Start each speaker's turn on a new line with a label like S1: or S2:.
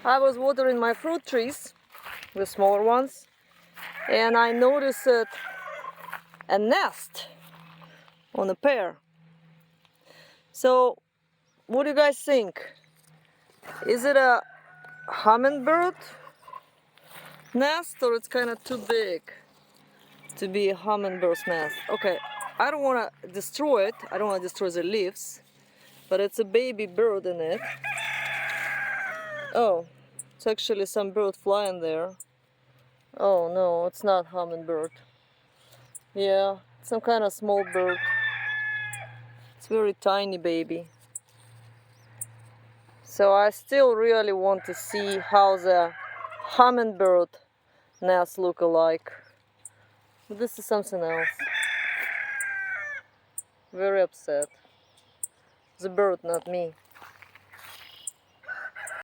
S1: I was watering my fruit trees, the smaller ones, and I noticed a nest on a pear. So, what do you guys think? Is it a hummingbird nest, or it's kind of too big to be a hummingbird's nest? Okay, I don't want to destroy it. I don't want to destroy the leaves, but it's a baby bird in it. Oh, it's actually some bird flying there. Oh no, it's not hummingbird. Yeah, some kind of small bird. It's very tiny baby. So I still really want to see how the hummingbird nest look alike. But this is something else. Very upset. The bird, not me.